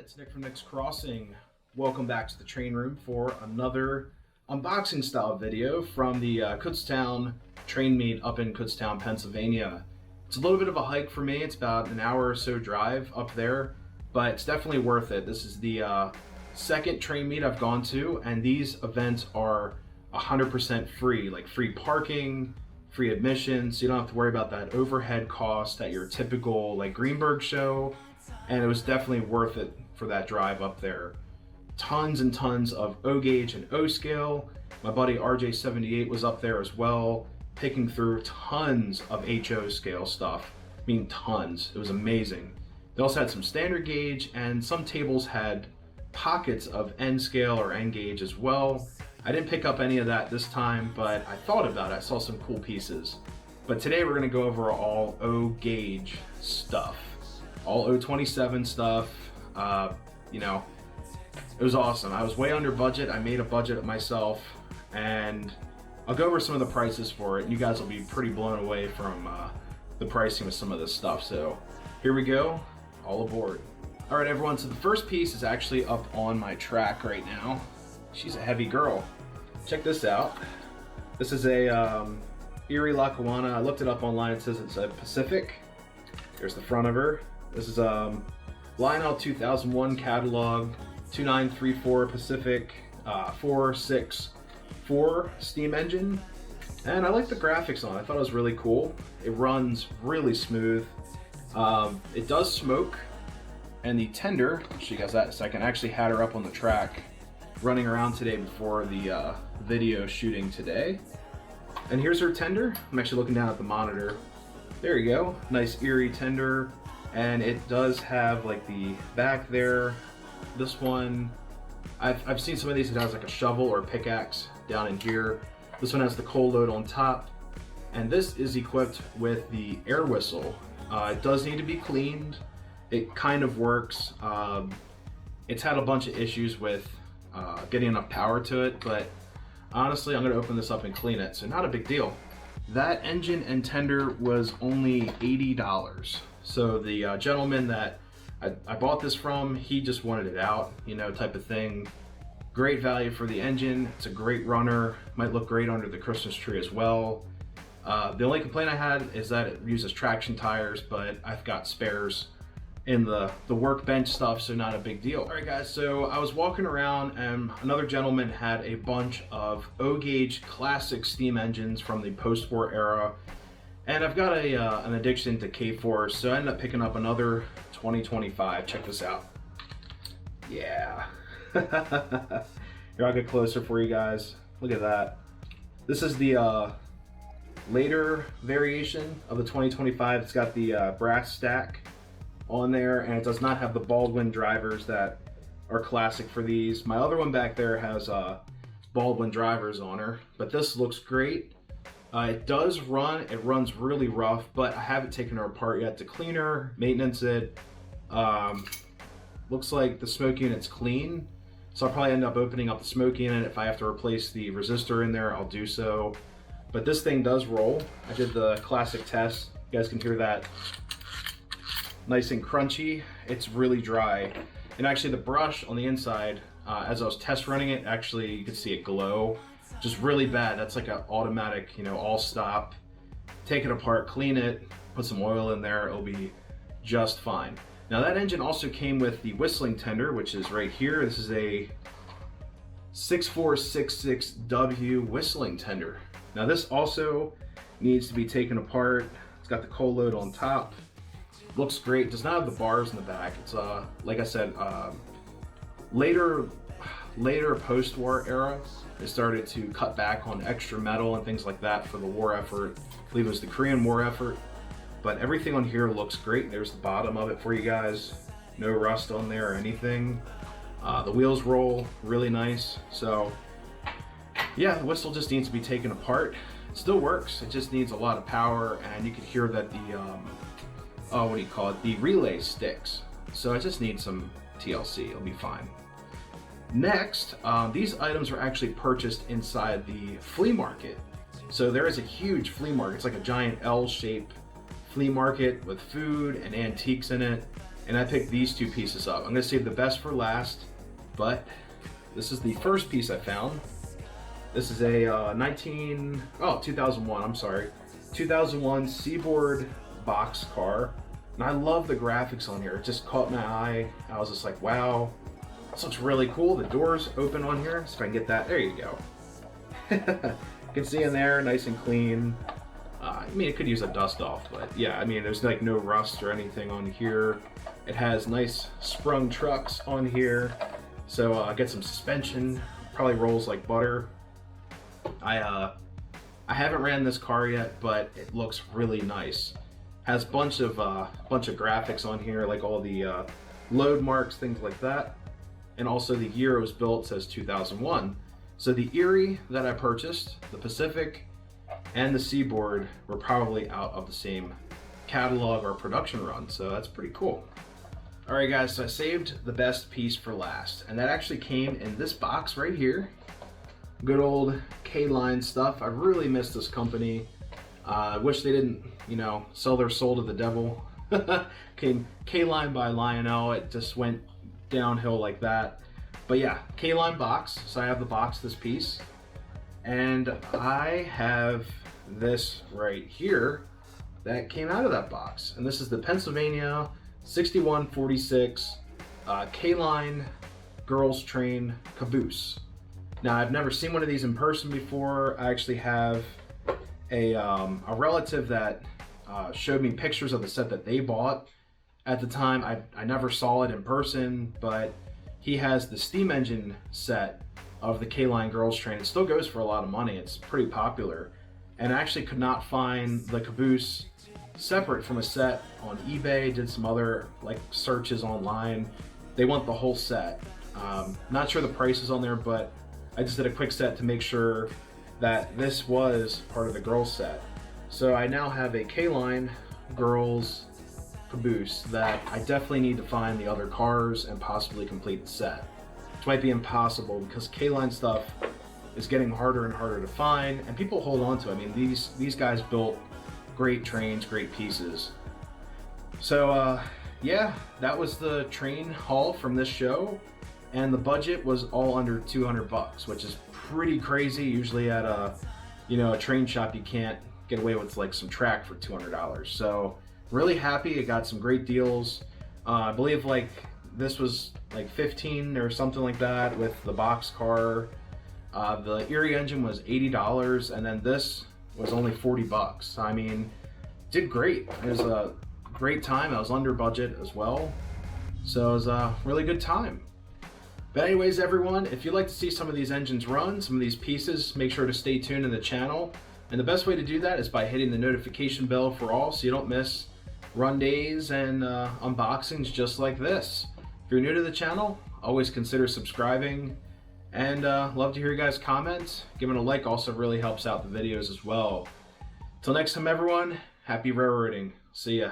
It's Nick from Nick's Crossing. Welcome back to the train room for another unboxing style video from the Kutztown train meet up in Kutztown, Pennsylvania. It's a little bit of a hike for me. It's about an hour or so drive up there, but it's definitely worth it. This is the second train meet I've gone to, and these events are 100% free, like free parking, free admission, so you don't have to worry about that overhead cost at your typical like Greenberg show. And it was definitely worth it for that drive up there. Tons and tons of O gauge and O scale. My buddy RJ78 was up there as well, picking through tons of HO scale stuff. I mean, tons. It was amazing. They also had some standard gauge, and some tables had pockets of N scale or N gauge as well. I didn't pick up any of that this time, but I thought about it. I saw some cool pieces. But today we're gonna go over all O gauge stuff. All O27 stuff. You know, it was awesome. I was way under budget. I made a budget myself, and I'll go over some of the prices for it. You guys will be pretty blown away from the pricing of some of this stuff. So here we go, all aboard. All right, everyone, so the first piece is actually up on my track right now. She's a heavy girl. Check this out. This is a Erie Lackawanna. I looked it up online. It says it's a Pacific. There's the front of her. This is Lionel 2001 catalog, 2934 Pacific 464 steam engine. And I like the graphics on it. I thought it was really cool. It runs really smooth. It does smoke. And the tender, I'll show you guys that in a second. I actually had her up on the track running around today before the video shooting today. And here's her tender. I'm actually looking down at the monitor. There you go, nice Erie tender. And it does have like the back there. This one, I've seen some of these that has like a shovel or a pickaxe down in here. This one has the coal load on top. And this is equipped with the air whistle. It does need to be cleaned. It kind of works. It's had a bunch of issues with getting enough power to it, but honestly, I'm gonna open this up and clean it, so not a big deal. That engine and tender was only $80. So the gentleman that I bought this from, he just wanted it out, you know, type of thing. Great value for the engine. It's a great runner. Might look great under the Christmas tree as well. The only complaint I had is that it uses traction tires, but I've got spares in the workbench stuff, so not a big deal. All right, guys, so I was walking around and another gentleman had a bunch of O gauge classic steam engines from the post-war era. And I've got an addiction to K4s, so I ended up picking up another 2025. Check this out. Yeah. Here, I'll get closer for you guys. Look at that. This is the later variation of the 2025. It's got the brass stack on there, and it does not have the Baldwin drivers that are classic for these. My other one back there has Baldwin drivers on her, but this looks great. It does run, it runs really rough, but I haven't taken her apart yet to clean her, maintenance it. Looks like the smoke unit's clean, so I'll probably end up opening up the smoke unit. If I have to replace the resistor in there, I'll do so. But this thing does roll. I did the classic test. You guys can hear that. Nice and crunchy. It's really dry. And actually the brush on the inside, as I was test running it, actually you could see it glow. Just really bad. That's like an automatic, you know, all stop. Take it apart, clean it, put some oil in there, it'll be just fine. Now that engine also came with the whistling tender, which is right here. This is a 6466W whistling tender. Now this also needs to be taken apart. It's got the coal load on top. Looks great. Does not have the bars in the back. It's like I said, later post-war era, they started to cut back on extra metal and things like that for the war effort. I believe it was the Korean War effort. But everything on here looks great. There's the bottom of it for you guys. No rust on there or anything. The wheels roll really nice. So yeah, the whistle just needs to be taken apart. It still works. It just needs a lot of power, and you can hear that the what do you call it? The relay sticks. So I just need some TLC. It'll be fine. Next, these items were actually purchased inside the flea market. So there is a huge flea market. It's like a giant L-shaped flea market with food and antiques in it. and I picked these two pieces up. I'm gonna save the best for last, but this is the first piece I found. This is a 2001, I'm sorry. 2001 Seaboard box car. And I love the graphics on here. It just caught my eye. I was just like, wow, this looks really cool. The doors open on here, so if I can get that, there you go. You can see in there, nice and clean. I mean, it could use a dust off, but yeah, I mean, there's like no rust or anything on here. It has nice sprung trucks on here. So I get some suspension, probably rolls like butter. I haven't ran this car yet, but it looks really nice. Has bunch of graphics on here, like all the load marks, things like that, and also the year it was built says 2001. So the Erie that I purchased, the Pacific, and the Seaboard were probably out of the same catalog or production run, so that's pretty cool. All right, guys, so I saved the best piece for last, and that actually came in this box right here. Good old KLine stuff. I really miss this company. I wish they didn't, you know, sell their soul to the devil. Came KLine by Lionel. It just went downhill like that. But yeah, KLine box. So I have the box, this piece. And I have this right here that came out of that box. And this is the Pennsylvania 6146 KLine Girls Train Caboose. Now, I've never seen one of these in person before. I actually have a relative that showed me pictures of the set that they bought at the time. I never saw it in person, but he has the steam engine set of the KLine Girls Train. It still goes for a lot of money. It's pretty popular. And I actually could not find the caboose separate from a set on eBay. Did some other like searches online. They want the whole set. Not sure the price is on there, but I just did a quick set to make sure that this was part of the girls set. So I now have a KLine girls caboose that I definitely need to find the other cars and possibly complete the set, which might be impossible because KLine stuff is getting harder and harder to find, and people hold on to it. I mean, these guys built great trains, great pieces. So yeah, that was the train haul from this show, and the budget was all under 200 bucks, which is pretty crazy. Usually at a train shop you can't get away with like some track for $200. So really happy. I got some great deals. I believe like this was like 15 or something like that with the box car. The Erie engine was $80, and then this was only 40 bucks. I mean, did great. It was a great time. I was under budget as well, so it was a really good time. But anyways, everyone, if you'd like to see some of these engines run, some of these pieces, make sure to stay tuned in the channel. And the best way to do that is by hitting the notification bell for all, so you don't miss run days and unboxings just like this. If you're new to the channel, always consider subscribing, and love to hear you guys' comments. Giving a like also really helps out the videos as well. Till next time, everyone, happy railroading. See ya.